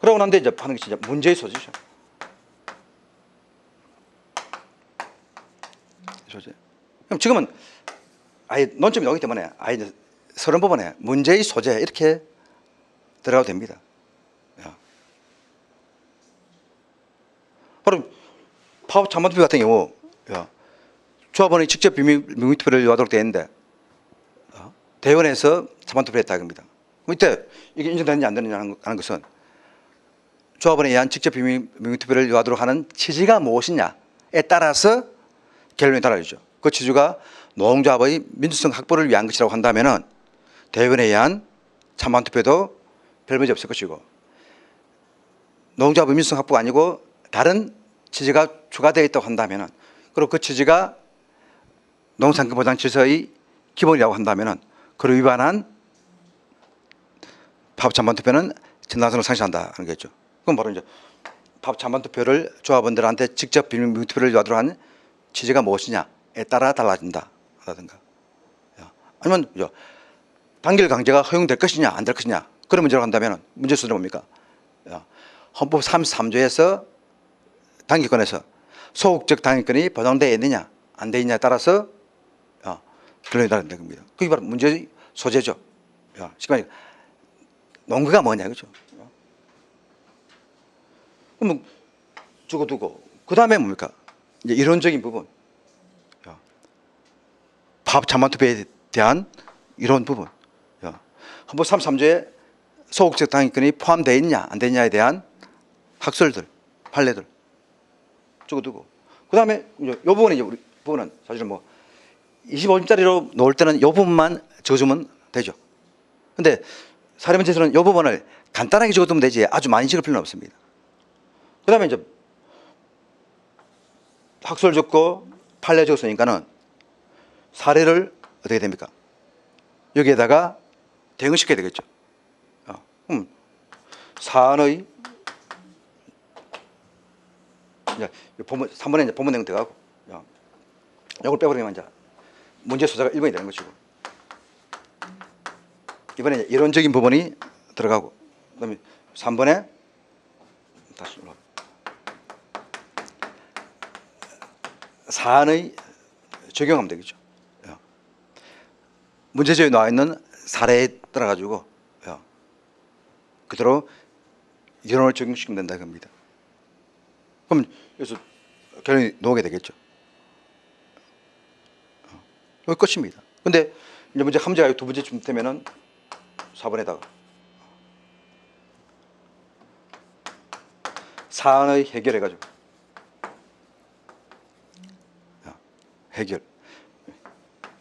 그러고 난 뒤에 이제 하는 게 진짜 문제의 소지죠. 소지. 그럼 지금은 아예 논점이 나오기 때문에 아예 이제 서론 부분에 문제의 소재 이렇게 들어가도 됩니다. 바로 파업 찬반투표 같은 경우 조합원이 직접 비밀투표를 요하도록 되어 있는데 대의원에서 찬반투표를 했다 겁니다. 이때 이게 인정되느냐 안 되느냐 하는 것은 조합원에 의한 직접 비밀투표를 요하도록 하는 취지가 무엇이냐에 따라서 결론이 달라지죠. 그 취지가 노동조합의 민주성 확보를 위한 것이라고 한다면은 대의원에 의한 찬반투표도 별 문제 없을 것이고, 노동조합의 민주성 확보가 아니고 다른 취지가 추가되어 있다고 한다면은, 그리고 그 취지가 농산업보장 질서의 기본이라고 한다면은 그를 위반한 파업 찬반투표는 정당성을 상실한다 하는 거겠죠. 그럼 바로 이제 파업 찬반투표를 조합원들한테 직접 비밀투표를 요하도록 하는 취지가 무엇이냐에 따라 달라진다 하든가, 아니면 단결 강제가 허용될 것이냐 안 될 것이냐 그런 문제로 한다면 문제 수준은 뭡니까? 헌법 33조에서 당기권에서 소극적 당기권이 보장되어 있느냐 안 되어 있느냐에 따라서 결론이 다른다는 겁니다. 그게 바로 문제의 소재죠. 쉽게 말해 논거가 뭐냐 그죠? 그러면 두고 그 다음에 뭡니까? 이제 이론적인 부분, 파업 찬반투표에 대한 이런 부분, 헌법 33조에 소극적 당기권이 포함되어 있냐 안 되느냐에 대한 학설들, 판례들 두고 그 다음에 이 부분에 우리 부분은 사실은 뭐 25점짜리로 놓을 때는 이 부분만 적어주면 되죠. 근데 사례문제에서는 이 부분을 간단하게 적어두면 되지 아주 많이 적을 필요는 없습니다. 그 다음에 이제 학설 적고 판례 적었으니까는 사례를 어떻게 됩니까? 여기에다가 대응시켜야 되겠죠. 사안의 이제 3번에 이제 본문 내용 들어가고 이걸 빼버리면 이제 문제 소재가 1번이 되는 것이고, 이번에 이제 이론적인 부분이 들어가고, 그다음에 3번에 다시 사안의 적용하면 되겠죠. 문제조에 나와 있는 사례에 따라 가지고 그대로 이론을 적용시키면 된다 겁니다. 그럼 여기서 결론이 나오게 되겠죠. 여기 끝입니다. 근데 이제 문제 함제가 두 번째쯤 되면은 4번에다가 사안의 해결해가지고 해결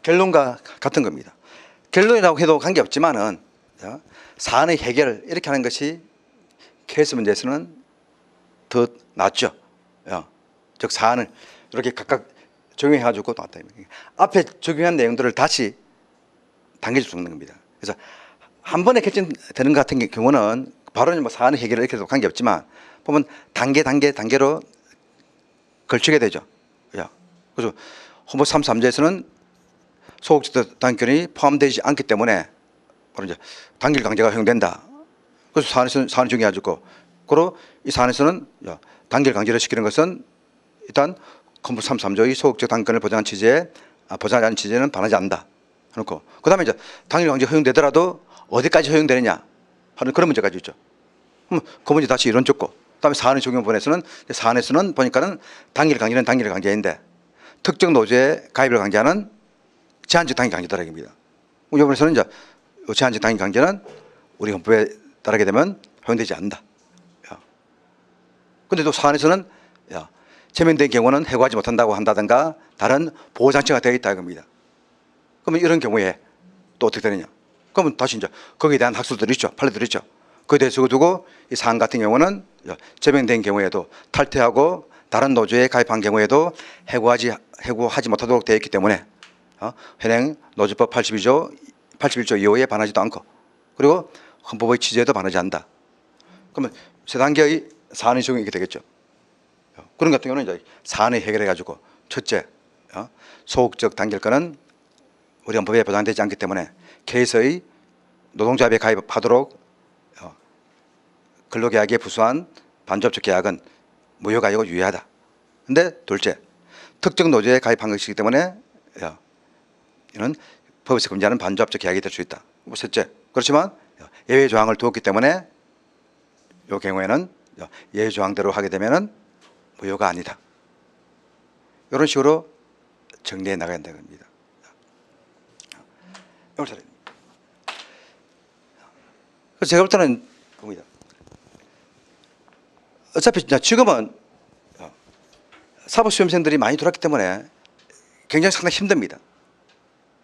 결론과 같은 겁니다. 결론이라고 해도 관계없지만은 사안의 해결 이렇게 하는 것이 케이스 문제에서는 더 낫죠. 즉 사안을 이렇게 각각 적용해가지고 나왔다. 앞에 적용한 내용들을 다시 당겨서 적는 겁니다. 그래서 한 번에 결정되는 것 같은 경우는 바로 뭐 사안의 해결 이렇게 해도 관계없지만 보면 단계로 걸치게 되죠. 그래서 헌법 33조에서는 소극적 당권이 포함되지 않기 때문에 바로 이제 단결 강제가 허용된다. 그래서 사안에서는 사안이 중요하고, 그리고 이 사안에서는 단결 강제를 시키는 것은 일단 헌법 33조의 소극적 당권을 보장하는 취지에 보장하지 않는 취지에는 반하지 않는다. 해놓고 그 다음에 이제 단결 강제 허용되더라도 어디까지 허용되느냐 하는 그런 문제까지 있죠. 그럼 그 문제 다시 이론 적고, 그다음에 사안의 적용 부분에서는 사안에서는 보니까는 단결 강제는 단결 강제인데 특정 노조에 가입을 강제하는 제한적 단결 강제다라는 겁니다. 이번에서는 이제 제한적 단결 강제는 우리 헌법에 따르게 되면 허용되지 않는다. 근데 또 사안에서는 제명된 경우는 해고하지 못한다고 한다든가 다른 보호장치가 되어 있다 겁니다. 그러면 이런 경우에 또 어떻게 되느냐? 그러면 다시 이제 거기에 대한 학술들이 있죠. 판례들이 있죠. 그에 대해서 두고 이 사안 같은 경우는 제명된 경우에도 탈퇴하고 다른 노조에 가입한 경우에도 해고하지 못하도록 되어 있기 때문에 현행 노조법 81조 2호에 반하지도 않고, 그리고 헌법의 취지에도 반하지 않는다. 그러면 세 단계의 사안의 적용이 되겠죠. 그런 같은 경우는 이제 사안을 해결해 가지고 첫째, 소극적 단결권은 우리 헌법에 보장되지 않기 때문에 케이스의 노동조합에 가입하도록 근로계약에 부수한 반조합적 계약은 무효가 아니고 유효하다. 근데 둘째, 특정 노조에 가입한 것이기 때문에 이는 법에서 금지하는 반조합적 계약이 될 수 있다. 뭐 셋째, 그렇지만 예외 조항을 두었기 때문에 이 경우에는 예외 조항대로 하게 되면은 무효가 아니다. 이런 식으로 정리해 나가야 된다는 겁니다. 이걸 잘해. 그래서 제가 볼 때는 봅니다. 어차피 지금은 사법시험생들이 많이 들어왔기 때문에 굉장히 상당히 힘듭니다.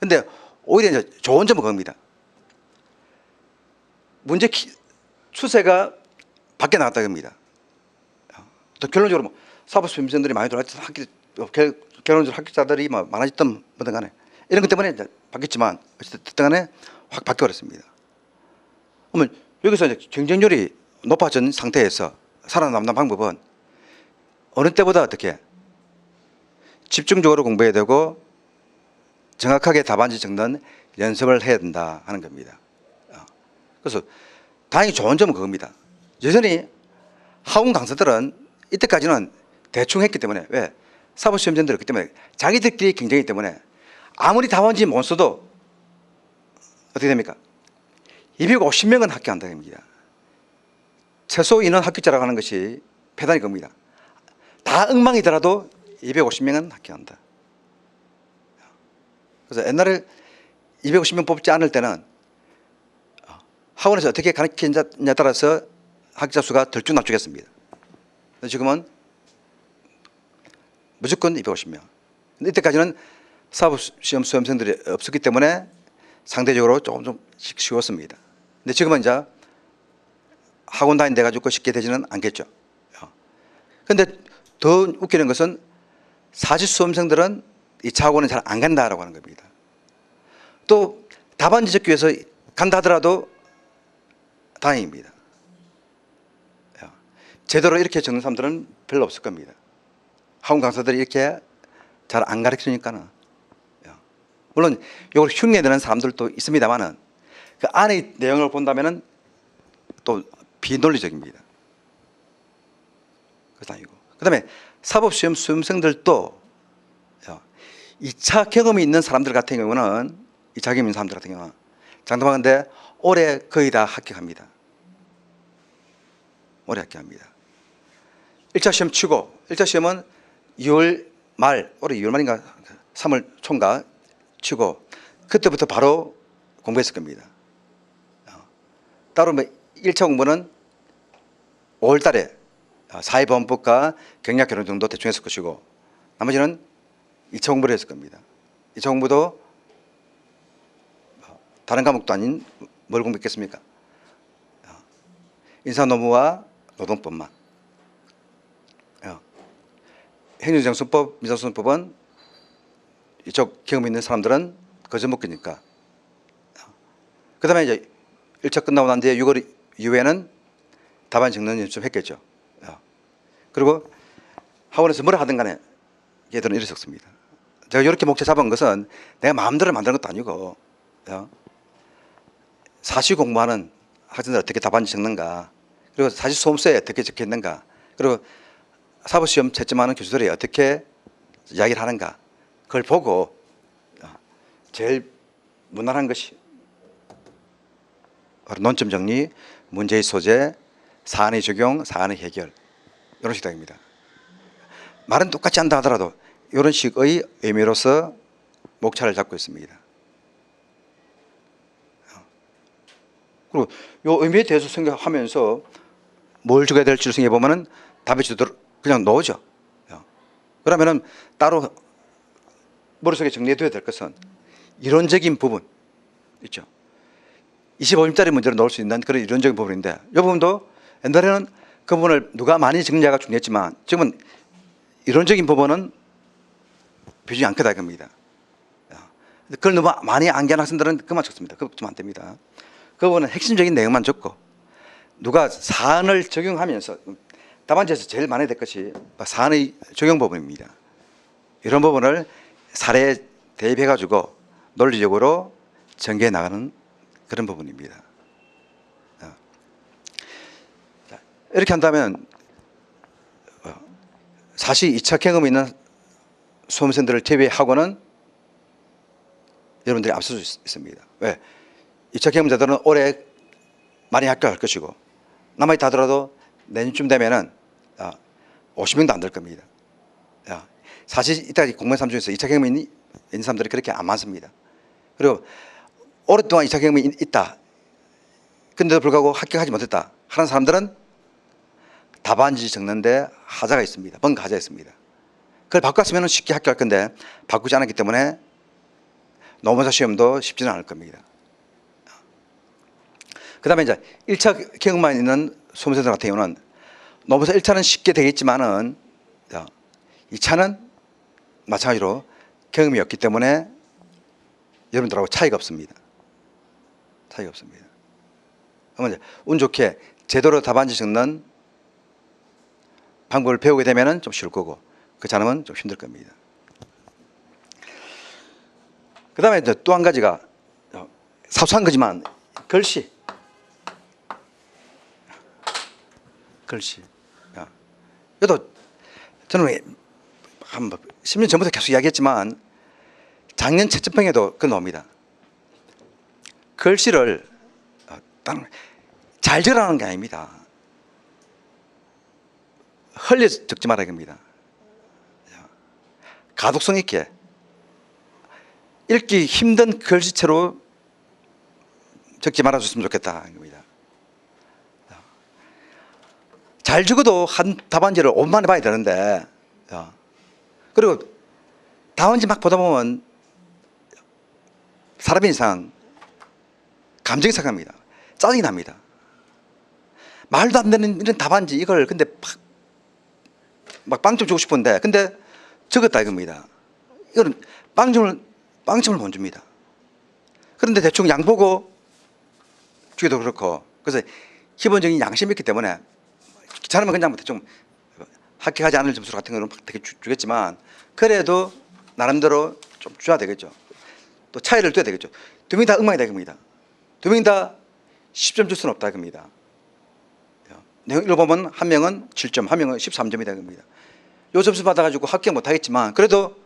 근데 오히려 이제 좋은 점은 그겁니다. 문제 추세가 밖에 나갔다 겁니다. 또 결론적으로 뭐 사법시험생들이 많이 들어왔지 결론적으로 합격자들이 많아졌던 뭐든 간에 이런 것 때문에 이제 바뀌었지만 어쨌든 간에 확 바뀌어버렸습니다. 그러면 여기서 이제 경쟁률이 높아진 상태에서 살아남는 방법은 어느 때보다 어떻게 집중적으로 공부해야 되고 정확하게 답안지 적는 연습을 해야 된다 하는 겁니다. 그래서 다행히 좋은 점은 그겁니다. 여전히 학원 강사들은 이때까지는 대충 했기 때문에 왜? 사법시험생들이 그렇기 때문에 자기들끼리 경쟁이기 때문에 아무리 답안지 못 써도 어떻게 됩니까? 250명은 합격한다는 겁니다. 최소 인원 합격자라고 하는 것이 패단이 겁니다. 다 엉망이더라도 250명은 합격한다. 그래서 옛날에 250명 뽑지 않을 때는 학원에서 어떻게 가르치느냐에 따라서 합격자 수가 들쭉날쭉했습니다. 지금은 무조건 250명. 근데 이때까지는 사법시험 수험생들이 없었기 때문에 상대적으로 조금 좀 쉬웠습니다. 근데 지금은 이제 학원 다닌데 가지고 쉽게 되지는 않겠죠. 근데 더 웃기는 것은 사실 수험생들은 2차 학원은 잘 안 간다라고 하는 겁니다. 또 답안지 적기 위해서 간다 하더라도 다행입니다. 제대로 이렇게 적는 사람들은 별로 없을 겁니다. 학원 강사들이 이렇게 잘 안 가르치니까는. 물론 이걸 흉내내는 사람들도 있습니다만은 그 안의 내용을 본다면은 또 비논리적입니다. 그래서 아니고. 그 다음에 사법시험 수험생들도 2차 경험이 있는 사람들 같은 경우는 2차 경험이 있는 사람들 같은 경우는 장담하건대 올해 거의 다 합격합니다. 올해 합격합니다. 1차 시험 치고 1차 시험은 2월 말, 올해 2월 말인가 3월 초인가 치고 그때부터 바로 공부했을 겁니다. 따로 1차 공부는 5월 달에 사회보험법과 경력개론 정도 대충 했을 것이고 나머지는 2차 공부를 했을 겁니다. 2차 공부도 다른 과목도 아닌 뭘 공부했겠습니까? 인사노무와 노동법만. 행정정수법, 민사소송법은 이쪽 경험 있는 사람들은 거저 먹기니까. 그 다음에 이제 1차 끝나고 난 뒤에 6월 이후에는 답안 적는 연습 했겠죠. 그리고 학원에서 뭐라 하든 간에 얘들은 이랬었습니다. 제가 이렇게 목차 잡은 것은 내가 마음대로 만드는 것도 아니고 사실 공부하는 학생들 어떻게 답안지 적는가, 그리고 사실 소음서에 어떻게 적혀 있는가, 그리고 사법시험 채점하는 교수들이 어떻게 이야기를 하는가, 그걸 보고 제일 무난한 것이 바로 논점 정리, 문제의 소재, 사안의 적용, 사안의 해결, 이런 식입니다. 말은 똑같이 한다 하더라도 이런 식의 의미로서 목차를 잡고 있습니다. 그리고 이 의미에 대해서 생각하면서 뭘 적어야 될지를 생각해 보면은 답이 주도록 그냥 넣어죠. 그러면은 따로 머릿속에 정리해둬야 될 것은 이론적인 부분 있죠. 25점짜리 문제를 넣을 수 있는 그런 이론적인 부분인데 이 부분도 옛날에는 그 부분을 누가 많이 적느냐가 중요했지만 지금은 이론적인 부분은 비중이 안 크다 이겁니다. 그걸 너무 많이 암기한 학생들은 그만 적습니다. 그거 좀 안 됩니다. 그 부분은 핵심적인 내용만 적고 누가 사안을 적용하면서 답안지에서 제일 많이 될 것이 사안의 적용 부분입니다. 이런 부분을 사례에 대입해 가지고 논리적으로 전개해 나가는 그런 부분입니다. 이렇게 한다면 사실 2차 경험이 있는 수험생들을 제외하고는 여러분들이 앞설 수 있습니다. 왜? 2차 경험자들은 올해 많이 합격할 것이고 남아있다 하더라도 내년쯤 되면은 50명도 안 될 겁니다. 사실 이따 공무원 사람 중에서 2차 경험이 있는 사람들이 그렇게 안 많습니다. 그리고 오랫동안 2차 경험이 있다. 근데도 불구하고 합격하지 못했다 하는 사람들은 답안지 적는데 하자가 있습니다. 뭔가 하자가 있습니다. 그걸 바꿨으면 쉽게 합격할 건데 바꾸지 않았기 때문에 노무사 시험도 쉽지는 않을 겁니다. 그 다음에 이제 1차 경험만 있는 수험생들 같은 경우는 노무사 1차는 쉽게 되겠지만은 2차는 마찬가지로 경험이 없기 때문에 여러분들하고 차이가 없습니다. 차이가 없습니다. 그러면 이제 운 좋게 제대로 답안지 적는 방법을 배우게 되면 좀 쉬울 거고 그렇지 않으면 좀 힘들 겁니다. 그 다음에 또 한 가지가 사소한 거지만 글씨. 이것도 저는 한 10년 전부터 계속 이야기했지만 작년 채점평에도 그거 나옵니다. 글씨를 잘 적으라는 게 아닙니다. 흘려 적지 말아야 합니다. 가독성 있게 읽기 힘든 글씨체로 적지 말아줬으면 좋겠다. 잘 적어도 한 답안지를 5분 만에 봐야 되는데 그리고 답안지 막 보다 보면 사람의 인상 감정이 상합니다. 짜증이 납니다. 말도 안 되는 이런 답안지 이걸 근데 막 빵점 주고 싶은데 근데 적었다 이겁니다. 이거는 빵점을 못 줍니다. 그런데 대충 양 보고 주기도 그렇고 그래서 기본적인 양심이 있기 때문에 귀찮으면 그냥 대충 합격하지 않을 점수 같은 거는 되게 주겠지만 그래도 나름대로 좀 줘야 되겠죠. 또 차이를 둬야 되겠죠. 두 명이 다 엉망이다 이겁니다. 두 명이 다 10점 줄 수는 없다 이겁니다. 내용 읽어보면 한 명은 7점, 한 명은 13점이다 이겁니다. 요 점수 받아가지고 합격 못하겠지만 그래도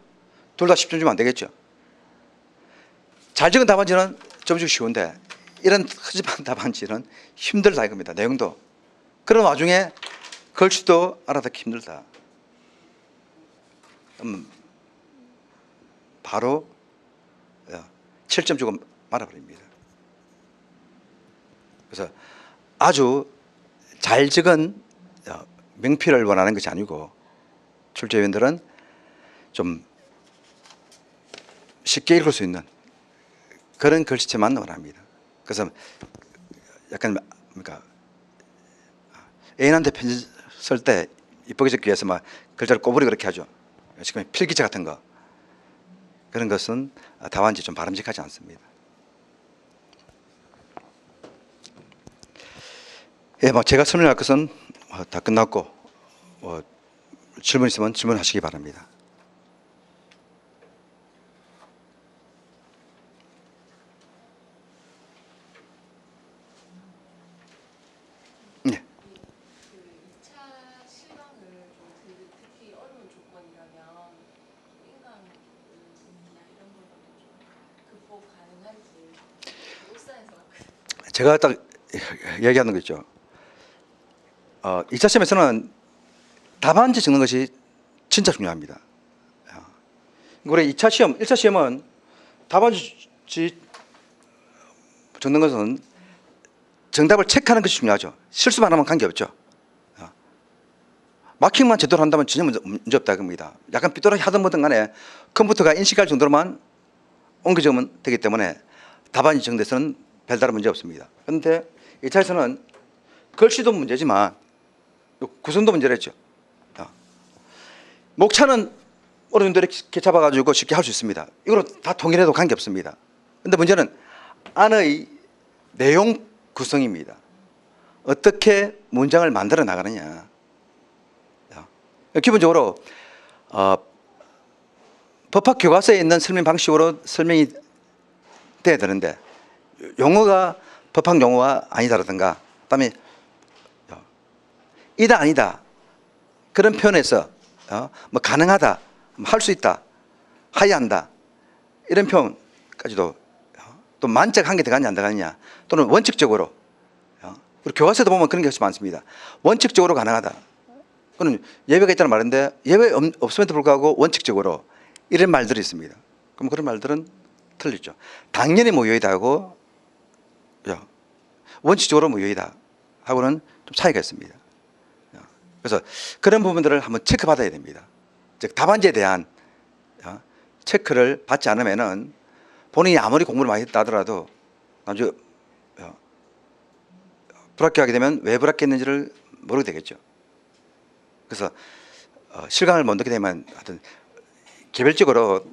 둘 다 10점 주면 안 되겠죠. 잘 적은 답안지는 점수 쉬운데 이런 흐집한 답안지는 힘들다 이겁니다. 내용도. 그런 와중에 글씨도 알아듣기 힘들다. 바로 7점 주고 말아버립니다. 그래서 아주 잘 적은 명필을 원하는 것이 아니고 출제위원들은 좀 쉽게 읽을 수 있는 그런 글씨체만 원합니다. 그래서 약간 그러니까 애인한테 편지 쓸 때 이쁘게 적기 위해서 막 글자를 꼬부리 그렇게 하죠. 지금 필기체 같은 거 그런 것은 답안지 좀 바람직하지 않습니다. 예, 뭐 제가 설명할 것은 다 끝났고 질문 있으면 질문하시기 바랍니다. 네. 제가 딱 얘기하는 거 있죠. 2차 시험에서는 답안지 적는 것이 진짜 중요합니다. 우리 2차 시험, 1차 시험은 답안지 적는 것은 정답을 체크하는 것이 중요하죠. 실수만 하면 관계없죠. 마킹만 제대로 한다면 전혀 문제 없다 겁니다. 약간 삐뚤어게 하든 뭐든 간에 컴퓨터가 인식할 정도로만 옮겨 적으면 되기 때문에 답안지 적는 데서는 별다른 문제 없습니다. 그런데 2차에서는 글씨도 문제지만 구성도 문제랬죠. 목차는 어느 정도 이렇게 잡아가지고 쉽게 할 수 있습니다. 이거로 다 통일해도 관계없습니다. 그런데 문제는 안의 내용 구성입니다. 어떻게 문장을 만들어 나가느냐. 기본적으로 법학 교과서에 있는 설명 방식으로 설명이 돼야 되는데 용어가 법학 용어가 아니다라든가 그다음에 이다 아니다 그런 표현에서 뭐 가능하다, 할 수 있다, 하야한다 이런 표현까지도 또 만짝 한 개 들어가냐 안 들어가냐 또는 원칙적으로 우리 교과서도 보면 그런 게 많습니다. 원칙적으로 가능하다. 그는 예외가 있다는 말인데 예외 없음에도 불구하고 원칙적으로 이런 말들이 있습니다. 그럼 그런 말들은 틀리죠. 당연히 무효이다 하고 원칙적으로 무효이다 하고는 좀 차이가 있습니다. 그래서 그런 부분들을 한번 체크받아야 됩니다. 즉 답안지에 대한 체크를 받지 않으면은 본인이 아무리 공부를 많이 했다 하더라도 나중에 불합격하게 되면 왜 불합격했는지를 모르게 되겠죠. 그래서 실강을 못 넣게 되면 하여튼 개별적으로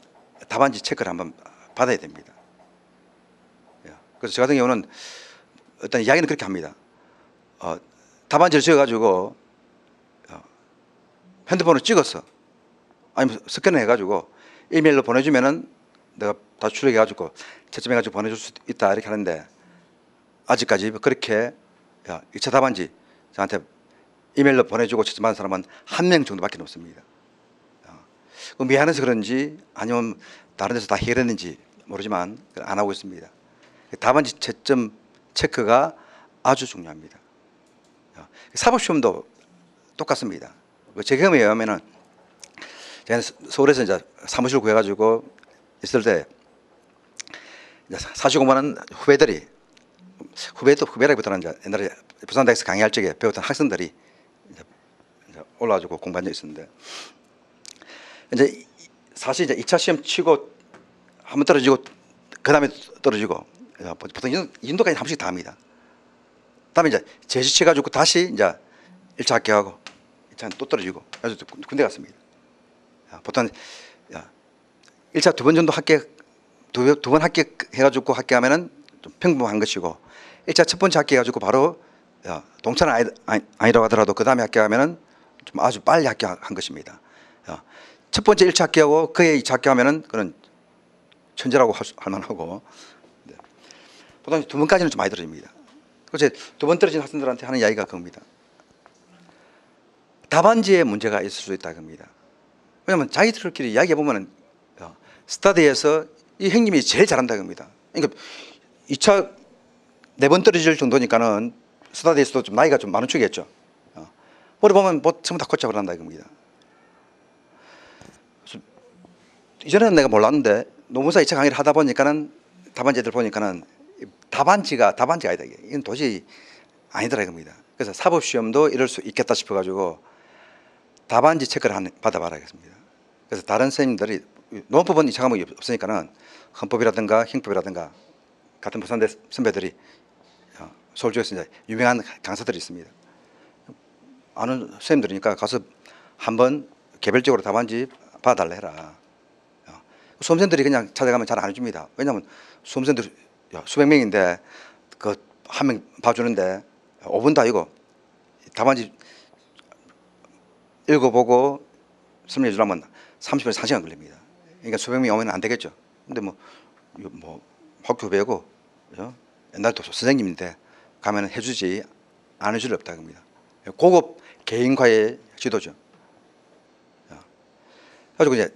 답안지 체크를 한번 받아야 됩니다. 그래서 저 같은 경우는 어떤 이야기는 그렇게 합니다. 답안지를 적어가지고 핸드폰으로 찍었어. 아니면 스캔을 해가지고 이메일로 보내주면은 내가 다 출력해가지고 채점해가지고 보내줄 수 있다 이렇게 하는데 아직까지 그렇게 1차 답안지 저한테 이메일로 보내주고 채점한 사람은 한 명 정도밖에 없습니다. 미안해서 그런지 아니면 다른 데서 다 해결했는지 모르지만 안 하고 있습니다. 답안지 채점 체크가 아주 중요합니다. 사법시험도 똑같습니다. 제 경험에 의하면은 제가 서울에서 이제 사무실 구해가지고 있을 때 사시 공부하는 후배라기보다는 이제 옛날에 부산대학에서 강의할 적에 배웠던 학생들이 이제 올라와가지고 공부한 적이 있었는데 이제 사실 이제 2차 시험 치고 한번 떨어지고 그 다음에 떨어지고 보통 인도까지 한 번씩 다 합니다. 그다음에 이제 재시쳐가지고 다시 이제 1차 합격하고 2차는 또 떨어지고 그래서 군대 갔습니다. 보통 1차 2번 정도 합격, 두 번 합격해가지고 합격하면은 좀 평범한 것이고 1차 첫 번째 합격해가지고 바로 동차는 아니라고 하더라도 그 다음에 합격하면은 좀 아주 빨리 합격한 것입니다. 첫 번째 1차 합격하고 그해 2차 합격하면은 그는 천재라고 할 만하고 보통 2번까지는 좀 많이 떨어집니다. 그래서 2번 떨어진 학생들한테 하는 이야기가 그겁니다. 답안지에 문제가 있을 수 있다 겁니다. 왜냐하면 자기들끼리 이야기해 보면은 스터디에서 이 형님이 제일 잘한다 겁니다. 그러니까 2차 4번 떨어질 정도니까는 스터디에서도 좀 나이가 좀 많은 쪽이겠죠. 머리 보면 뭐 전부 다 코치하고 한다 이겁니다. 이전에는 내가 몰랐는데 노무사 2차 강의를 하다 보니까는 답안지들 보니까는 답안지가 아니다. 이건 도저히 아니더라 이겁니다. 그래서 사법시험도 이럴 수 있겠다 싶어가지고 답안지 체크를 받아봐라 하겠습니다. 그래서 다른 선생님들이 논법은 2차 과목이 없으니까는 헌법이라든가 형법이라든가 같은 부산대 선배들이 서울 쪽에서 이제 유명한 강사들이 있습니다. 아는 선생님들이니까 가서 한번 개별적으로 답안지 받아달라 해라. 수험생들이 그냥 찾아가면 잘 안 해줍니다. 왜냐하면 수험생들 수백 명인데 그 한 명 봐주는데 5분도 아니고 답안지 읽어보고 설명해 주려면 30분에서 1시간 걸립니다. 그러니까 수백 명이 오면 안 되겠죠. 근데 뭐 학교 배우고 옛날도 선생님인데 가면 해주지 안 해줄 리 없다 겁니다. 고급 개인과의 지도죠. 그래가지고 이제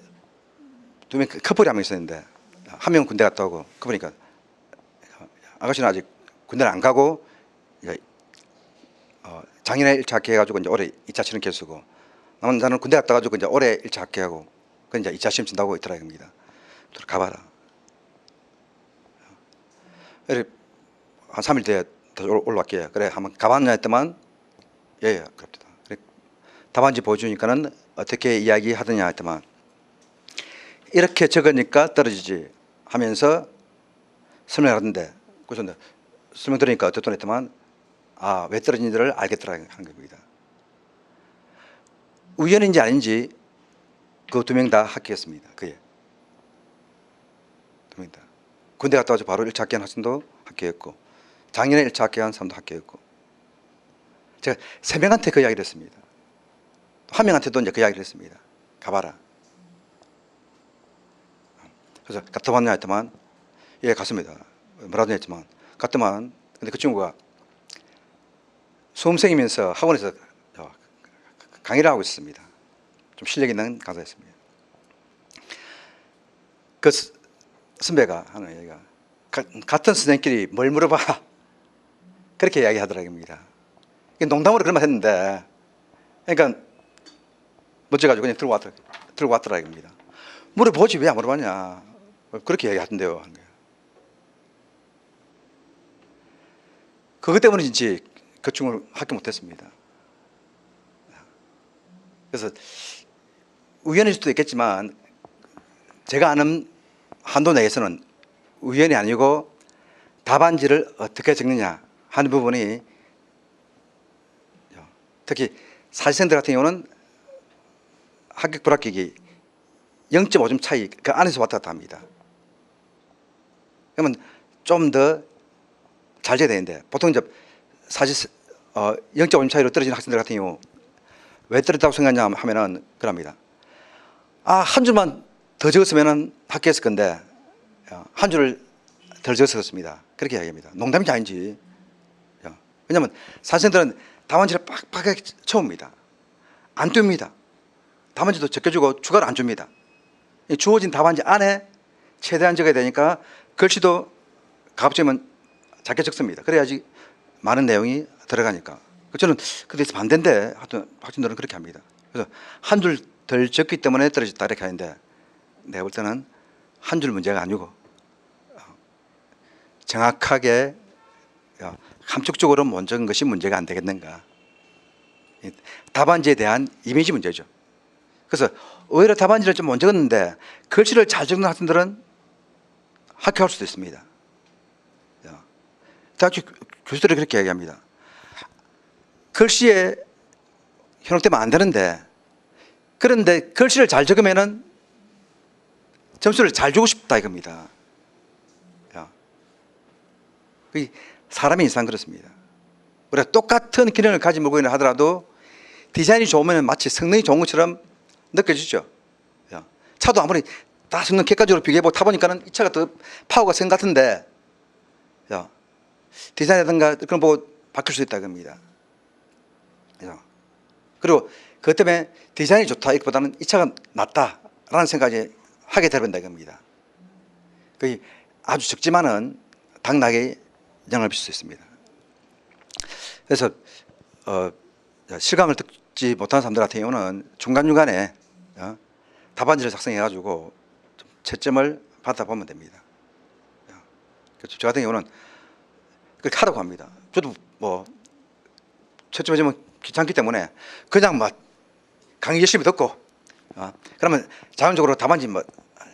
2명 커플이 한 명 있었는데 한 명은 군대 갔다 오고 커플이니까 아가씨는 아직 군대를 안 가고 작년에 1차 합격해가지고 이제 올해 2차 치는 개수고 남은 자는 군대 갔다 가지고 이제 올해 1차 합격하고 그 이제 2차 시험 친다고 있더라 겁니다. 가봐라. 그래 한 3일 뒤에 다시 올라갈게요. 그래 한번 가봤냐 했더만 예 그렇다. 그래 답안지 보여주니까는 어떻게 이야기하더냐 했더만 이렇게 적으니까 떨어지지 하면서 설명하던데 그래서 설명 들으니까 어떻든 했더만 왜 떨어진지를 알겠더라 하는 겁니다. 우연인지 아닌지 그 2명 다 합격했습니다. 그에 2명 다 군대 갔다 와서 바로 1차 합격한 학생도 합격했고 작년에 1차 합격한 사람도 합격했고 제가 3명한테 그 이야기를 했습니다. 한 명한테도 이제 그 이야기를 했습니다. 가봐라. 그래서 갔다 왔냐 했더만 예 갔습니다. 뭐라도 했지만 갔더만 근데 그 친구가 수험생이면서 학원에서 강의를 하고 있습니다. 좀 실력 있는 강사였습니다. 그 선배가 하는 얘기가 같은 선생님끼리 뭘 물어봐 그렇게 이야기하더라고요. 농담으로 그런 말 했는데 그러니까 멋져가지고 그냥 들고 왔더라고요. 물어보지 왜 안 물어봤냐 그렇게 이야기하던데요. 그것 때문인지 교충을 합격 못했습니다. 그래서 우연일 수도 있겠지만 제가 아는 한도 내에서는 우연이 아니고 답안지를 어떻게 적느냐 하는 부분이 특히 사시생들 같은 경우는 합격 불합격이 0.5점 차이 그 안에서 왔다 갔다 합니다. 그러면 좀 더 잘 돼야 되는데 보통 이제 사실 0.5점 차이로 떨어진 학생들 같은 경우 왜 떨어졌다고 생각하냐 하면은 그럽니다. 한 줄만 더 적었으면 합격했을 건데 한 줄을 덜 적었습니다. 그렇게 이야기합니다. 농담인지 아닌지. 왜냐하면 사생들은 답안지를 빡빡하게 쳐옵니다. 안 뜹니다. 답안지도 적혀주고 추가로 안 줍니다. 주어진 답안지 안에 최대한 적어야 되니까 글씨도 가급적이면 작게 적습니다. 그래야지 많은 내용이 들어가니까. 저는 그래서 반대인데 하여튼 학생들은 그렇게 합니다. 그래서 한 줄 덜 적기 때문에 떨어졌다 이렇게 하는데 내가 볼 때는 한 줄 문제가 아니고 정확하게 함축적으로 못 적은 것이 문제가 안 되겠는가. 답안지에 대한 이미지 문제죠. 그래서 오히려 답안지를 좀 못 적었는데 글씨를 잘 적는 학생들은 합격할 수도 있습니다. 대학교 교수들이 그렇게 얘기합니다. 글씨에 현혹되면 안 되는데 그런데 글씨를 잘 적으면은 점수를 잘 주고 싶다 이겁니다. 사람의 인상 그렇습니다. 우리가 똑같은 기능을 가지고 있는 하더라도 디자인이 좋으면 마치 성능이 좋은 것처럼 느껴지죠. 차도 아무리 다 성능 객관적으로 비교해보고 타보니까는 이 차가 더 파워가 센 것 같은데 디자인이라든가 그런 거 보고 바뀔 수 있다 겁니다. 그리고 그것 때문에 디자인이 좋다 이것보다는 이 차가 낫다라는 생각이 하게 되는다 이겁니다. 거의 아주 적지만은 당락에 영향을 미칠 수 있습니다. 그래서 실강을 듣지 못하는 사람들 같은 경우는 중간중간에 답안지를 작성해가지고 채점을 받아보면 됩니다. 저 같은 경우는 그렇게 하라고 합니다. 저도 뭐 채점해주면 귀찮기 때문에 그냥 막 강의 열심히 듣고 그러면 자연적으로 답안지 뭐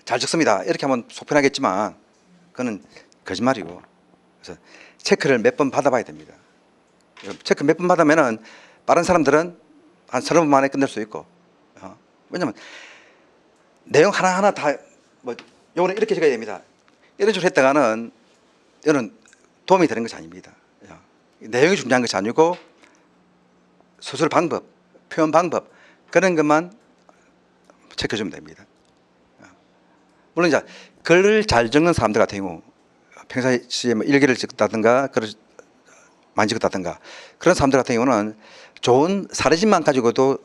잘 적습니다 이렇게 하면 속편하겠지만 그거는 거짓말이고 그래서 체크를 몇 번 받아봐야 됩니다. 체크 몇 번 받으면은 빠른 사람들은 한 30분 만에 끝낼 수 있고 왜냐면 내용 하나하나 다 뭐 요거는 이렇게 적어야 됩니다. 이런 식으로 했다가는 이거는 도움이 되는 것이 아닙니다. 내용이 중요한 것이 아니고 서술 방법, 표현 방법 그런 것만 체크해주면 됩니다. 물론 이제 글을 잘 적는 사람들 같은 경우 평상시에 뭐 일기를 적다든가 글을 많이 적었다든가 그런 사람들 같은 경우는 좋은 사례집만 가지고도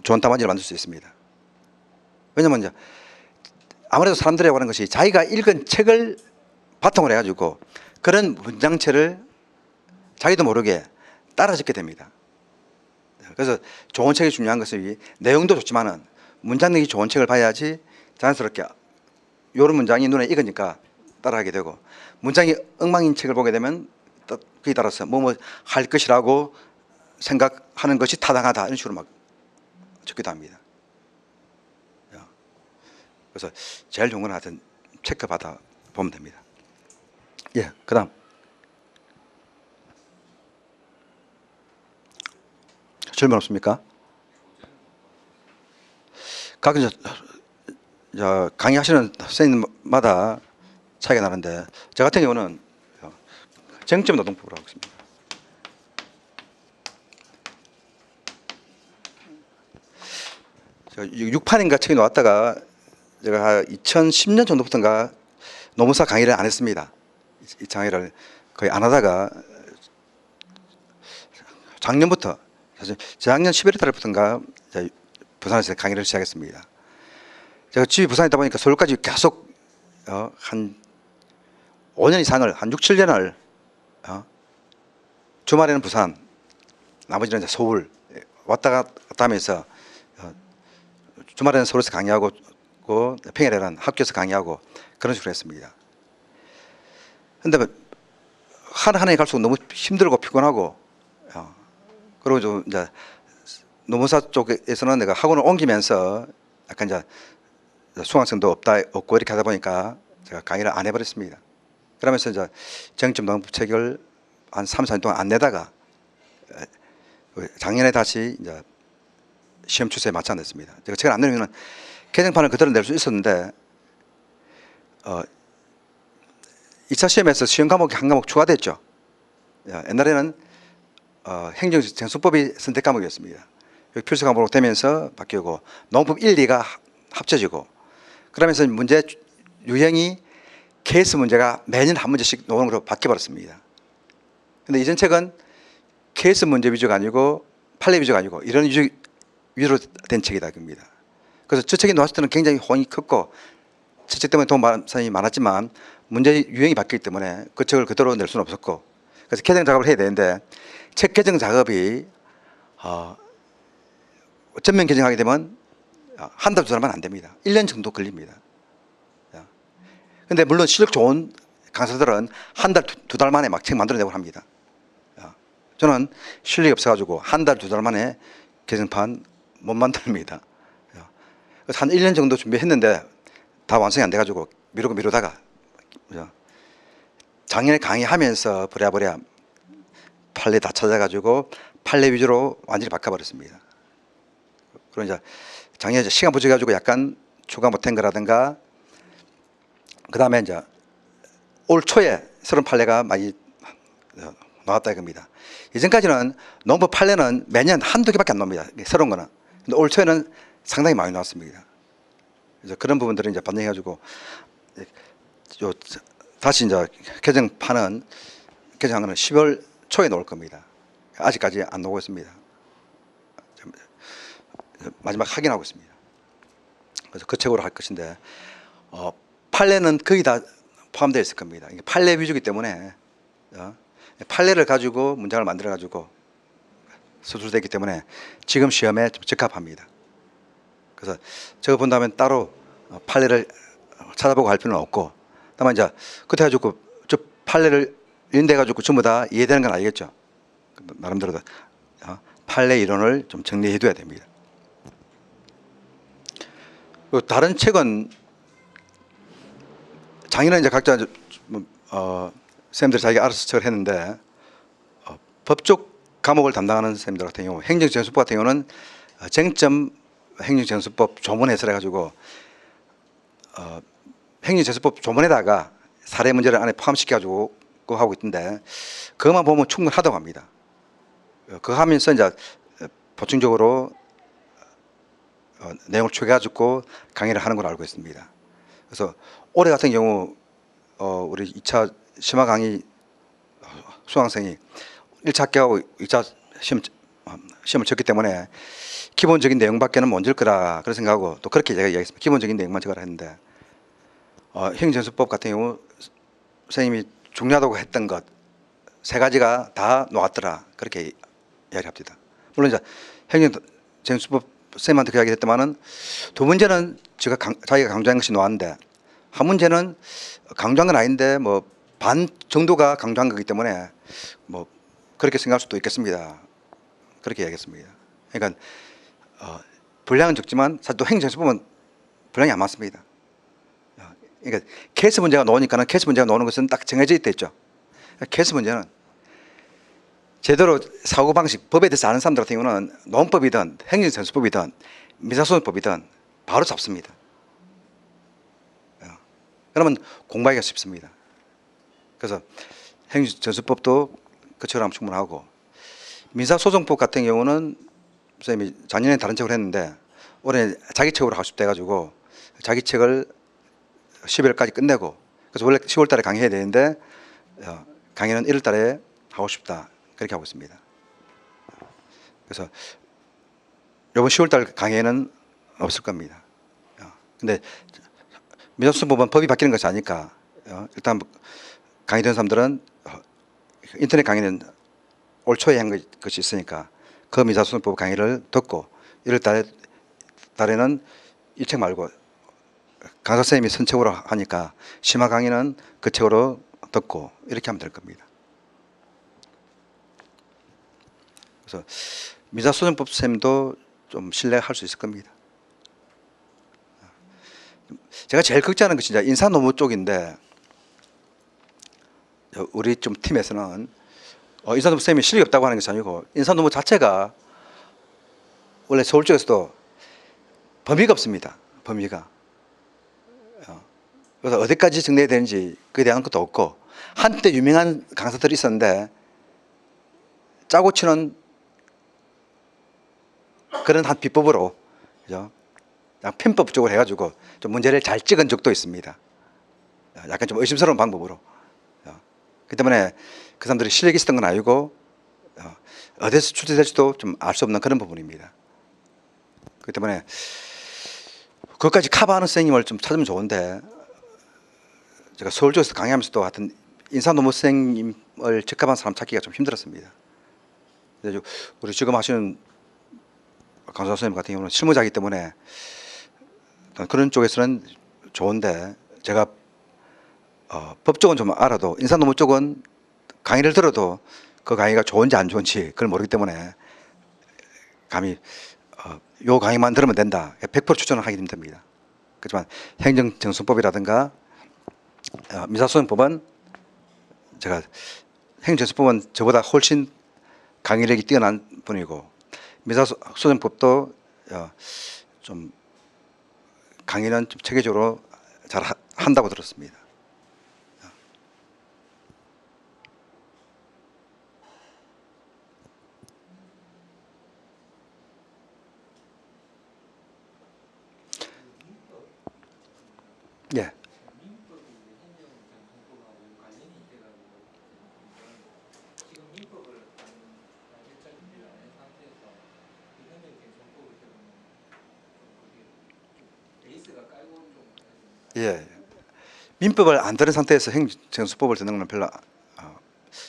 좋은 답안지를 만들 수 있습니다. 왜냐면 이제 아무래도 사람들이 하는 것이 자기가 읽은 책을 바탕으로 해가지고 그런 문장체를 자기도 모르게 따라 적게 됩니다. 그래서 좋은 책이 중요한 것은 내용도 좋지만은 문장력이 좋은 책을 봐야지 자연스럽게 이런 문장이 눈에 익으니까 따라하게 되고 문장이 엉망인 책을 보게 되면 그에 따라서 뭐 할 것이라고 생각하는 것이 타당하다 이런 식으로 막 적기도 합니다. 그래서 제일 좋은 건 하여튼 체크 받아 보면 됩니다. 예, 그다음 질문 없습니까? 각 이제 강의하시는 선생님마다 차이가 나는데 저 같은 경우는 정점 노동법으로 하고 있습니다. 6판인가 책이 나왔다가 제가 2010년 정도부터인가 노무사 강의를 안 했습니다. 이 강의를 거의 안 하다가 작년부터 사실 재작년 11월 달부터인가 부산에서 강의를 시작했습니다. 제가 집이 부산에 있다 보니까 서울까지 계속 한 5년 이상을 한 6, 7년을 주말에는 부산, 나머지는 이제 서울 왔다 갔다 하면서 주말에는 서울에서 강의하고 평일에는 학교에서 강의하고 그런 식으로 했습니다. 근데 한 해 갈수록 너무 힘들고 피곤하고 그리고 좀 이제 노무사 쪽에서는 내가 학원을 옮기면서 약간 이제 수강생도 없고 이렇게 하다 보니까 제가 강의를 안 해버렸습니다. 그러면서 이제 정점 농부책을 한 3, 4년 동안 안 내다가 작년에 다시 이제 시험 추세에 맞춰 냈습니다. 제가 책을 안 내면 개정판을 그대로 낼 수 있었는데 2차 시험에서 시험 과목이 한 과목 추가됐죠. 옛날에는 행정정수법이 선택 과목이었습니다. 필수 과목으로 되면서 바뀌고 농법 1, 2가 합쳐지고 그러면서 문제 유형이 케이스 문제가 매년 한 문제씩 나오는 걸로 바뀌어버렸습니다. 근데 이전 책은 케이스 문제 위주가 아니고 판례 위주가 아니고 이런 위주로 된 책이다 겁니다. 그래서 저 책이 나왔을 때는 굉장히 호응이 컸고 저 책 때문에 돈 많은 사람이 많았지만 문제 유형이 바뀌기 때문에 그 책을 그대로 낼 수는 없었고 그래서 개정 작업을 해야 되는데 책 개정 작업이 전면 개정하게 되면 한 달, 두 달만 안 됩니다. 1년 정도 걸립니다. 근데 물론 실력 좋은 강사들은 한 달, 두 달 만에 막 책 만들어내고 합니다. 저는 실력이 없어가지고 한 달, 두 달 만에 개정판 못 만듭니다. 그래서 한 1년 정도 준비했는데 다 완성이 안 돼가지고 미루다가 작년에 강의하면서 부랴부랴 판례 다 찾아가지고 판례 위주로 완전히 바꿔버렸습니다. 그리고 이제 작년에 시간 부족해가지고 약간 추가 못한 거라든가 그 다음에 이제 올 초에 새로운 판례가 많이 나왔다 이겁니다. 이전까지는 농법 판례는 매년 한두 개밖에 안 나옵니다. 새로운 거는. 근데 올 초에는 상당히 많이 나왔습니다. 그래서 그런 부분들을 이제 반영해가지고 다시 이제 개정한 거는 10월 초에 나올 겁니다. 아직까지 안 나오고 있습니다. 마지막 확인하고 있습니다. 그래서 그 책으로 할 것인데 판례는 거의 다 포함되어 있을 겁니다. 이게 판례 위주이기 때문에 판례를 가지고 문장을 만들어 가지고 서술되기 때문에 지금 시험에 좀 적합합니다. 그래서 저거 본다면 따로 판례를 찾아보고 할 필요는 없고 다만 이제 그때 가지고 저 판례를 인대 가지고 전부 다 이해되는 건 아니겠죠. 나름대로 판례 이론을 좀 정리해 둬야 됩니다. 다른 책은 작년에 이제 각자 선생님들이 자기가 알아서 책을 했는데 법적 과목을 담당하는 선생님들 같은 경우 행정정수법 같은 경우는 쟁점 행정정수법 조문 해설해 가지고 행정정수법 조문에다가 사례 문제를 안에 포함시켜 가지고 하고 있던데 그것만 보면 충분하다고 합니다. 그거 하면서 이제 보충적으로 내용을 추가해 가지고 강의를 하는 걸로 알고 있습니다. 그래서 올해 같은 경우 우리 2차 심화 강의 수강생이 1차 합격하고 2차 시험을 쳤기 때문에 기본적인 내용밖에는 못 줄 거라 그런 생각하고 또 그렇게 제가 이야기했습니다. 기본적인 내용만 적으라 했는데 행정정수법 같은 경우 선생님이 중요하다고 했던 것 세 가지가 다 놓았더라 그렇게 이야기합니다. 물론 이제 행정정수법 선생님한테 그 이야기 했더만은 두 문제는 자기가 강조한 것이 놓았는데 한 문제는 강조한 건 아닌데 뭐 반 정도가 강조한 거기 때문에 뭐 그렇게 생각할 수도 있겠습니다. 그렇게 이야기했습니다. 그러니까 분량은 적지만 사실 또 행정정수법은 분량이 안 많습니다. 그러니까 케이스 문제가 나오니까는 케이스 문제가 나오는 것은 딱 정해져 있댔죠. 케이스 문제는 제대로 사고방식, 법에 대해서 아는 사람들 같은 경우는 농법이든 행정정수법이든 민사소송법이든 바로 잡습니다. 그러면 공부하기가 쉽습니다. 그래서 행정정수법도 그처럼 하면 충분하고 민사소송법 같은 경우는 선생님이 작년에 다른 책을 했는데 올해 자기 책으로 하고 싶다 해가지고 자기 책을 12월까지 끝내고 그래서 원래 10월 달에 강의해야 되는데 강의는 1월 달에 하고 싶다 그렇게 하고 있습니다. 그래서 이번 10월달 강의에는 없을 겁니다. 근데 민사소송법은 법이 바뀌는 것이 아니까 일단 강의 듣는 사람들은 인터넷 강의는 올 초에 한 것이 있으니까 그 민사소송법 강의를 듣고 1월 달에는 이 책 말고 강사 선생님이 선책으로 하니까 심화 강의는 그 책으로 듣고 이렇게 하면 될 겁니다. 그래서 민사소송법 쌤도 좀 신뢰할 수 있을 겁니다. 제가 제일 걱정하는 것이 이제 인사노무 쪽인데 우리 좀 팀에서는 인사노무 쌤이 실력이 없다고 하는 것이 아니고 인사노무 자체가 원래 서울 쪽에서도 범위가 없습니다. 범위가. 그래서 어디까지 정리해야 되는지 그에 대한 것도 없고 한때 유명한 강사들이 있었는데 짜고 치는 그런 한 비법으로 그죠? 편법적으로 해가지고 좀 문제를 잘 찍은 적도 있습니다. 약간 좀 의심스러운 방법으로. 그렇기 때문에 그 사람들이 실력이 있었던 건 아니고 어디서 출제될지도 좀 알 수 없는 그런 부분입니다. 그렇기 때문에 그것까지 커버하는 선생님을 좀 찾으면 좋은데 제가 서울 쪽에서 강의하면서도 하여튼 인사노무 선생님을 적합한 사람 찾기가 좀 힘들었습니다. 우리 지금 하시는 강사 선생님 같은 경우는 실무자이기 때문에 그런 쪽에서는 좋은데 제가 법 쪽은 좀 알아도 인사노무 쪽은 강의를 들어도 그 강의가 좋은지 안 좋은지 그걸 모르기 때문에 감히 요 강의만 들으면 된다 100% 추천을 하기 힘듭니다. 그렇지만 행정정수법이라든가 민사소송법은 제가 행정정수법은 저보다 훨씬 강의력이 뛰어난 분이고 민사소송법도 좀 강의는 좀 체계적으로 잘 한다고 들었습니다. 예. 예. 민법을 안 들은 상태에서 행정수법을 듣는 건 별로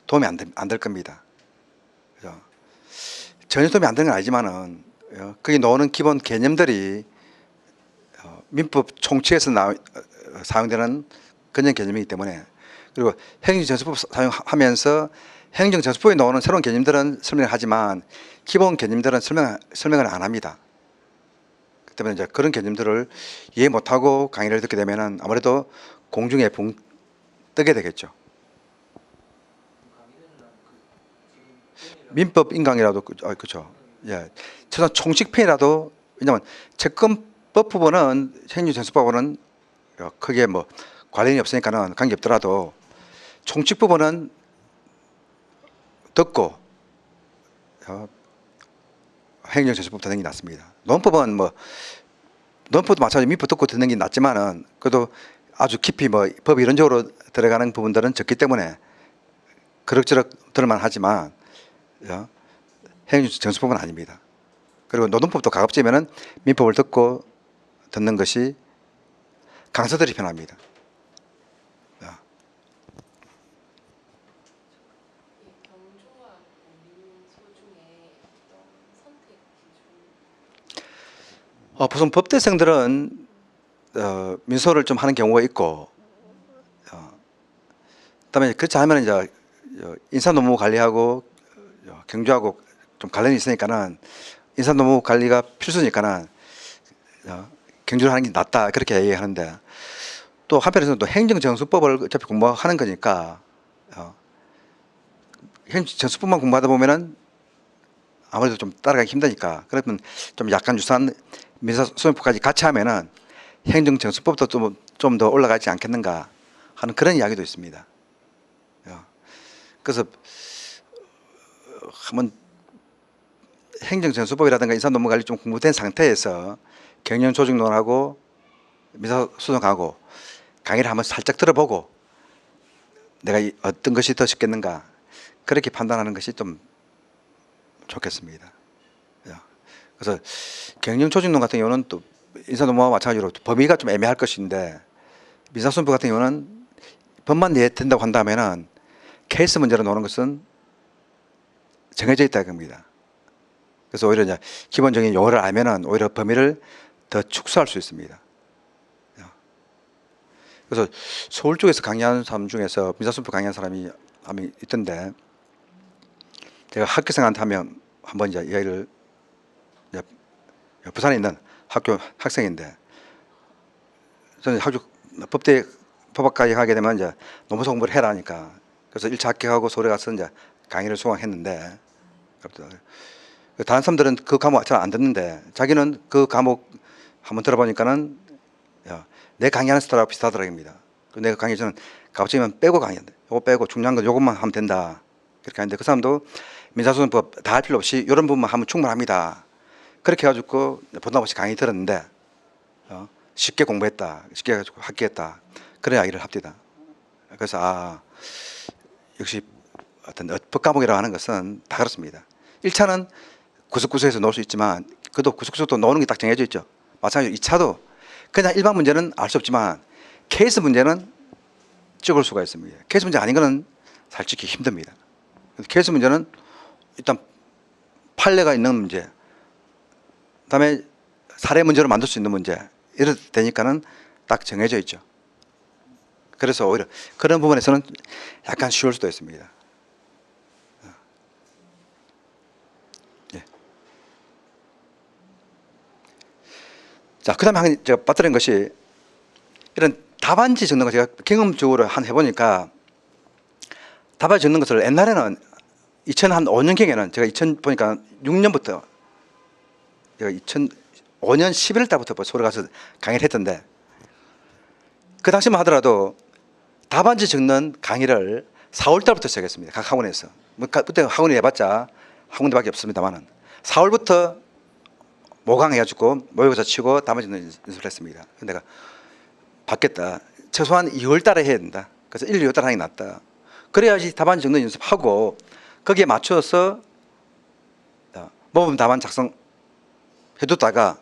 도움이 안 될 겁니다. 그죠? 전혀 도움이 안 되는 건 아니지만은 거기 나오는 기본 개념들이 민법 총칙에서 사용되는 근전 개념이기 때문에 그리고 행정정수법 사용하면서 행정정수법에 나오는 새로운 개념들은 설명을 하지만 기본 개념들은 설명을 안 합니다. 그 때문에 이제 그런 개념들을 이해 못하고 강의를 듣게 되면은 아무래도 공중에 붕 뜨게 되겠죠. 민법 인강이라도 그렇죠. 예, 최소한 총칙편이라도 왜냐하면 채권법 부분은 행정정수법하고는 크게 뭐 관련이 없으니까는 관계 없더라도 총칙 부분은 듣고 행정정수법 듣는 게 낫습니다. 논법은 뭐 논법도 마찬가지 민법 듣고 듣는 게 낫지만은 그래도 아주 깊이 뭐 법 이론적으로 들어가는 부분들은 적기 때문에 그럭저럭 들을만 하지만 행정정수법은 아닙니다. 그리고 노동법도 가급적이면은 민법을 듣고 듣는 것이 강사들이 편합니다. 보통 법대생들은 민소를 좀 하는 경우가 있고, 그다음에 그렇지 않으면 이제 인사노무 관리하고 경주하고 좀 관련이 있으니까는 인사노무 관리가 필수니까는 경주를 하는 게 낫다 그렇게 얘기하는데 또 한편에서는 또 행정정수법을 어차피 공부하는 거니까 행정정수법만 공부하다 보면은 아무래도 좀 따라가기 힘드니까 그러면 좀 약간 유사한 민사소송법까지 같이 하면은 행정정수법도 좀 더 올라가지 않겠는가 하는 그런 이야기도 있습니다. 그래서 한번 행정정수법이라든가 인사노무관리 좀 공부된 상태에서 경영조직론하고 민사소송하고 강의를 한번 살짝 들어보고 내가 어떤 것이 더 쉽겠는가 그렇게 판단하는 것이 좀 좋겠습니다. 그래서 경영조직론 같은 경우는 또 인사노무와 마찬가지로 범위가 좀 애매할 것인데 민사소송법 같은 경우는 법만 내된다고 한다면은 케이스 문제로 노는 것은 정해져 있다 겁니다. 그래서 오히려 이제 기본적인 용어를 알면은 오히려 범위를 더 축소할 수 있습니다. 그래서 서울 쪽에서 강의하는 사람 중에서 민사소송법 강의하는 사람이 한 명 있던데 제가 학교생한테 한번 이제 이야기를 이제 부산에 있는 학교 학생인데 저는 학교 법대 법학과에 가게 되면 이제 논문서 공부를 해라 하니까 그래서 1차 합격하고 서울에 가서 이제 강의를 수강했는데 다른 사람들은 그 과목 잘 안 듣는데 자기는 그 과목 한번 들어보니까는 내 강의하는 스타일하고 비슷하더랍니다. 내가 강의 저는 갑자기만 빼고 강의한대. 요거 빼고 중요한 건 요것만 하면 된다. 그렇게 하는데 그 사람도 민사소송법 다 할 필요 없이 이런 부분만 하면 충분합니다. 그렇게 해가지고 부담 없이 강의 들었는데 쉽게 공부했다. 쉽게 해가지고 합격했다. 그런 이야기를 합니다. 그래서 역시 어떤 법 과목이라고 하는 것은 다 그렇습니다. 1차는 구석구석에서 놓을 수 있지만 그래도 구석구석도 놓는 게 딱 정해져 있죠. 마찬가지로 2차도 그냥 일반 문제는 알 수 없지만 케이스 문제는 찍을 수가 있습니다. 케이스 문제 아닌 거는 살찌기 힘듭니다. 케이스 문제는 일단 판례가 있는 문제, 그다음에 사례 문제로 만들 수 있는 문제 이렇게 되니까는 딱 정해져 있죠. 그래서 오히려 그런 부분에서는 약간 쉬울 수도 있습니다. 예. 자, 그다음에 제가 빠뜨린 것이 이런 답안지 적는 거 제가 경험적으로 해보니까 답안지 적는 것을 옛날에는 2005년경에는 제가 2000 보니까 6년부터 제가 2005년 11월 달부터 서울 가서 강의를 했던데 그 당시만 하더라도 답안지 적는 강의를 4월 달부터 시작했습니다. 각 학원에서. 그때 학원이 해봤자 한 군데밖에 없습니다만은 4월부터 모강해가지고 모의고사 치고 답안지 적는 연습을 했습니다. 내가 받겠다. 최소한 2월 달에 해야 된다. 그래서 1, 2월 달에 하는 게 낫다. 그래야지 답안지 적는 연습하고 거기에 맞춰서 모범 답안 작성해뒀다가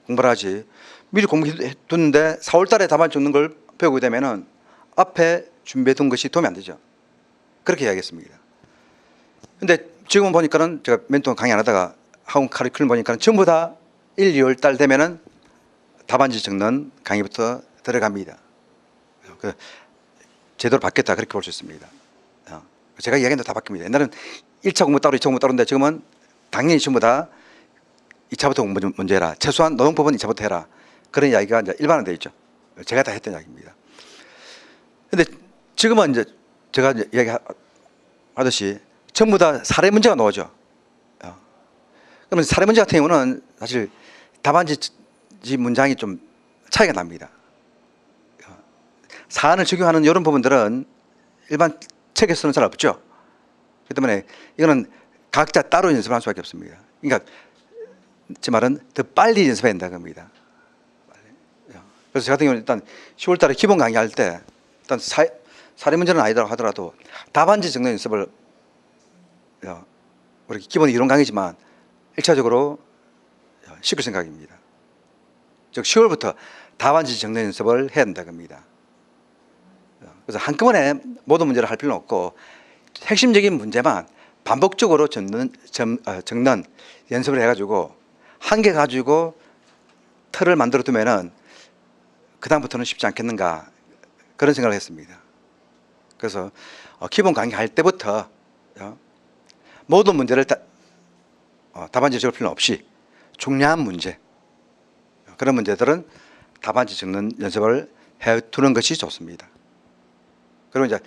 공부를 하지. 미리 공부해뒀는데 4월 달에 답안지 적는 걸 배우게 되면은 앞에 준비해둔 것이 도움이 안 되죠. 그렇게 이야기했습니다. 근데 지금 보니까는 제가 몇 년 동안 강의 안 하다가 학원 카리큘럼 보니까 전부 다 1, 2월 달 되면은 답안지 적는 강의부터 들어갑니다. 제대로 받겠다 그렇게 볼 수 있습니다. 제가 이야기한 대로 다 바뀝니다. 옛날은 1차 공부 따로 2차 공부 따로인데 지금은 당연히 전부 다 2차부터 공부 먼저 해라. 최소한 노동법은 2차부터 해라. 그런 이야기가 이제 일반화되어 있죠. 제가 다 했던 이야기입니다. 근데 지금은 이제 제가 이제 이야기하듯이 전부 다 사례 문제가 나오죠. 그러면 사례 문제 같은 경우는 사실 답안지 문장이 좀 차이가 납니다. 사안을 적용하는 이런 부분들은 일반 책에서는 잘 없죠. 그렇기 때문에 이거는 각자 따로 연습할 수밖에 없습니다. 그러니까 제 말은 더 빨리 연습해야 된다는 겁니다. 그래서 저 같은 경우는 일단 10월 달에 기본 강의할 때 일단 사례 문제는 아니더라고 하더라도 답안지 적는 연습을 우리 기본 이론 강의지만 1차적으로 시킬 생각입니다. 즉 10월부터 답안지 적는 연습을 해야 된다는 겁니다. 그래서 한꺼번에 모든 문제를 할 필요는 없고 핵심적인 문제만 반복적으로 적는 연습을 해가지고 한 개 가지고 틀을 만들어 두면은 그 다음부터는 쉽지 않겠는가 그런 생각을 했습니다. 그래서 기본 강의할 때부터 모든 문제를 답안지 적을 필요는 없이 중요한 문제 그런 문제들은 답안지 적는 연습을 해두는 것이 좋습니다. 그리고 이제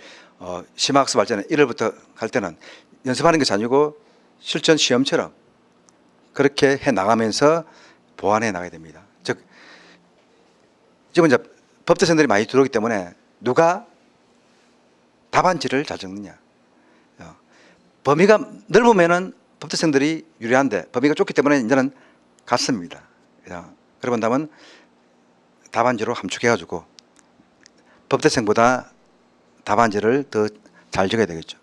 심화학습 할 때는 1월부터 갈 때는 연습하는 것이 아니고 실전 시험처럼 그렇게 해 나가면서 보완해 나가야 됩니다. 즉 지금 이제 법대생들이 많이 들어오기 때문에 누가 답안지를 잘 적느냐. 범위가 넓으면은 법대생들이 유리한데 범위가 좁기 때문에 이제는 같습니다. 그러고 본다면 답안지로 함축해가지고 법대생보다 답안지를 더 잘 적어야 되겠죠.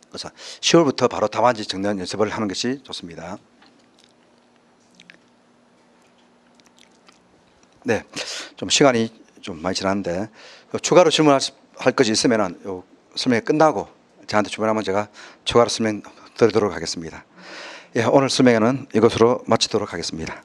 그래서 10월부터 바로 답안지 적는 연습을 하는 것이 좋습니다. 네, 좀 시간이 좀 많이 지났는데 추가로 질문할 것이 있으면은 요 설명이 끝나고 저한테 주문하면 제가 추가로 설명 드리도록 하겠습니다. 예, 오늘 설명회는 이것으로 마치도록 하겠습니다.